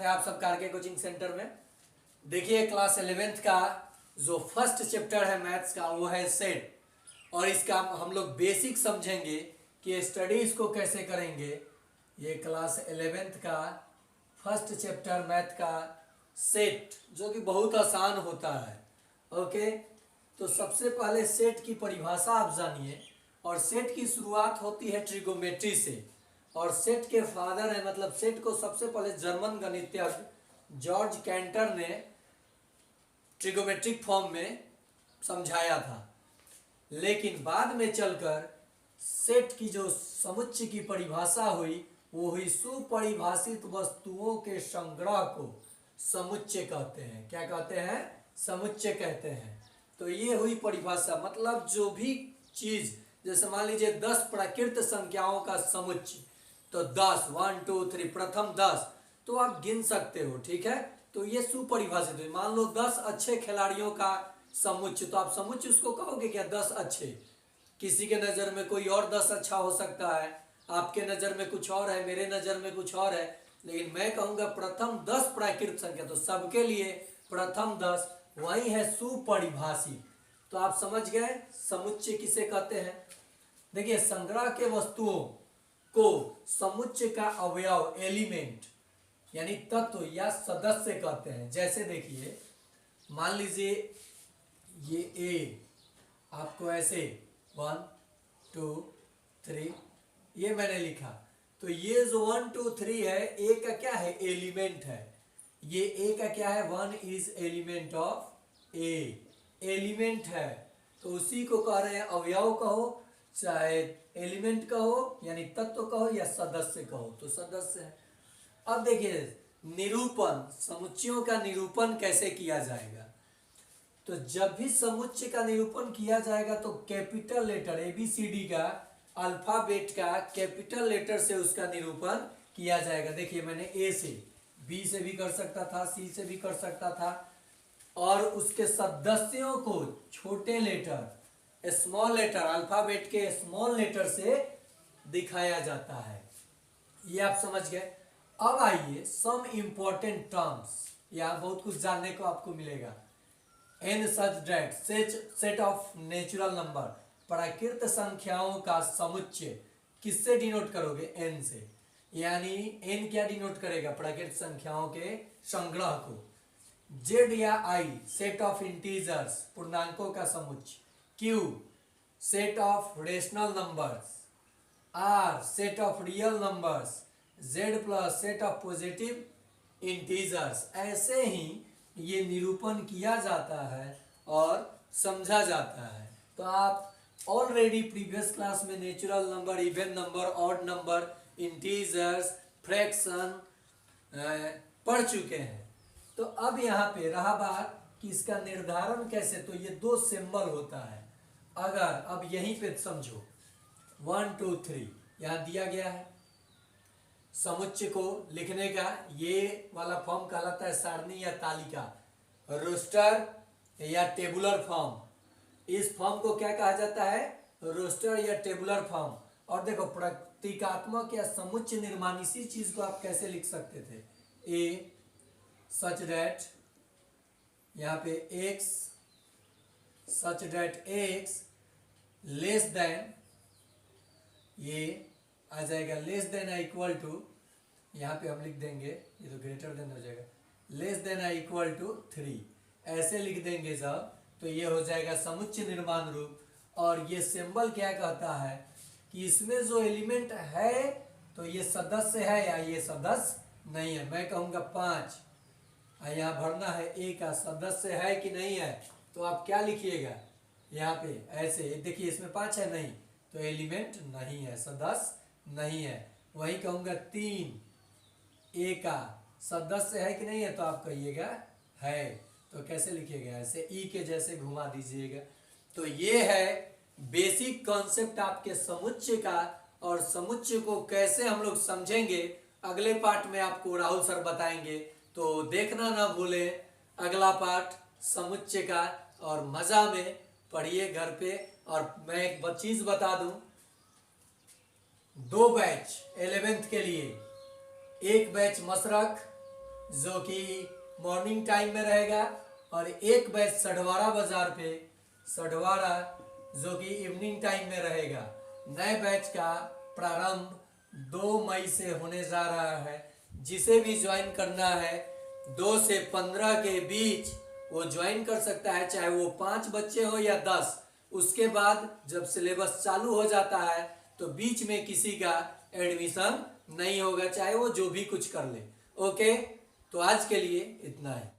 है आप सब कार के कोचिंग सेंटर में। देखिए क्लास 11th का जो फर्स्ट चैप्टर है मैथ्स का वो है सेट, और इसका हम लोग बेसिक समझेंगे कि स्टडी इसको कैसे करेंगे। ये क्लास 11th का फर्स्ट चैप्टर मैथ का सेट जो कि बहुत आसान होता है। ओके, तो सबसे पहले सेट की परिभाषा आप जानिए, और सेट की शुरुआत होती है ट्रिगोमेट्री से, और सेट के फादर है, मतलब सेट को सबसे पहले जर्मन गणितज्ञ जॉर्ज कैंटर ने ट्रिगोमेट्रिक फॉर्म में समझाया था। लेकिन बाद में चलकर सेट की जो समुच्चय की परिभाषा हुई वो हुई सुपरिभाषित वस्तुओं के संग्रह को समुच्चय कहते हैं। क्या कहते हैं? समुच्चय कहते हैं। तो ये हुई परिभाषा, मतलब जो भी चीज, जैसे मान लीजिए 10 प्राकृत संख्याओं का समुच्चय, तो 10 1 2 3 प्रथम 10 तो आप गिन सकते हो, ठीक है। तो ये सुपरिभाषित है। मान लो 10 अच्छे खिलाड़ियों का समुच्चय, तो आप समुच्चय उसको कहोगे क्या? 10 अच्छे। किसी के नज़र में कोई और 10 अच्छा हो सकता है, आपके नज़र में कुछ और है, मेरे नज़र में कुछ और है, लेकिन मैं कहूँगा प्रथम 10 प्राकृत संख्या, तो सबके लिए प्रथम 10 वही है सुपरिभाषित। तो आप समझ गए समुच्चय किसे कहते हैं। देखिए संग्रह के वस्तुओं को समुच्चय का अवयव एलिमेंट यानी तत्व या सदस्य कहते हैं। जैसे देखिए मान लीजिए ये ए, आपको ऐसे 1 2 3 ये मैंने लिखा, तो ये जो 1 2 3 है ए का क्या है? एलिमेंट है। ये ए का क्या है? 1 is element of A, element है। तो उसी को कह रहे हैं अवयव कहो, चाहे एलिमेंट कहो यानी तत्व कहो, या सदस्य कहो, तो सदस्य है। अब देखिए निरूपण, समुच्चयों का निरूपण कैसे किया जाएगा। तो जब भी समुच्चय का निरूपण किया जाएगा तो कैपिटल लेटर ABCD का, अल्फाबेट का कैपिटल लेटर से उसका निरूपण किया जाएगा। देखिए मैंने ए से, बी से भी कर सकता था, सी से भी कर सकता था, और उसके सदस्यों को छोटे लेटर स्मॉल लेटर, अल्फाबेट के स्मॉल लेटर से दिखाया जाता है। ये आप समझ गए। अब आइए सम इंपॉर्टेंट टर्म्स, यहाँ बहुत कुछ जानने को आपको मिलेगा। N such that set of natural number, प्राकृत संख्याओं का समुच्चय किससे डिनोट करोगे? एन से। यानी एन क्या डिनोट करेगा? प्राकृत संख्याओं के संग्रह को। जेड या आई सेट ऑफ इंटीजर्स, पूर्णांकों का समुच्चय। Q set of rational numbers. R set of real numbers. Z plus set of positive integers. ऐसे ही ये निरूपण किया जाता है और समझा जाता है। तो आप ऑलरेडी प्रीवियस क्लास में natural number, even number, odd number, integers, fraction पढ़ चुके हैं। तो अब यहाँ पे रहा बात कि इसका निर्धारण कैसे, तो ये 2 सिंबल होता है। अगर अब यहीं पे समझो 1 2 3 यहाँ दिया गया है, समुच्चय को लिखने का ये वाला फॉर्म कहलाता है सारणी या तालिका, रोस्टर या टेबुलर फॉर्म। इस फॉर्म को क्या कहा जाता है? रोस्टर या टेबुलर फॉर्म। और देखो प्रतीकात्मक या समुच्चय निर्माण, इसी चीज को आप कैसे लिख सकते थे? ए सच दैट, यहाँ पे x such that x less than, ये आ जाएगा लेस देन या इक्वल टू, यहाँ पे हम लिख देंगे, ये तो ग्रेटर देन हो जाएगा, लेस देन या इक्वल टू 3, ऐसे लिख देंगे जब, तो ये हो जाएगा समुच्चय निर्माण रूप। और ये सिंबल क्या कहता है कि इसमें जो एलिमेंट है तो ये सदस्य है या ये सदस्य नहीं है। मैं कहूँगा 5, यहाँ भरना है ए का, सदस्य है कि नहीं है, तो आप क्या लिखिएगा यहाँ पे ऐसे, देखिए इसमें 5 है, नहीं, तो एलिमेंट नहीं है, सदस्य नहीं है। वही कहूँगा 3, ए का सदस्य है कि नहीं है, तो आप कहिएगा है, तो कैसे लिखिएगा? ऐसे ई के जैसे घुमा दीजिएगा। तो ये है बेसिक कॉन्सेप्ट आपके समुच्चय का, और समुच्चय को कैसे हम लोग समझेंगे अगले पार्ट में आपको राहुल सर बताएंगे। तो देखना ना भूले अगला पार्ट समुच्चय का, और मजा में पढ़िए घर पे। और मैं एक चीज बता दूं, 2 बैच 11th के लिए, एक बैच मशरक जो कि मॉर्निंग टाइम में रहेगा, और एक बैच सढवाड़ा बाजार पे, सढवाड़ा, जो कि इवनिंग टाइम में रहेगा। नए बैच का प्रारंभ 2 मई से होने जा रहा है। जिसे भी ज्वाइन करना है 2 से 15 के बीच वो ज्वाइन कर सकता है, चाहे वो 5 बच्चे हो या 10। उसके बाद जब सिलेबस चालू हो जाता है तो बीच में किसी का एडमिशन नहीं होगा, चाहे वो जो भी कुछ कर ले। ओके, तो आज के लिए इतना है।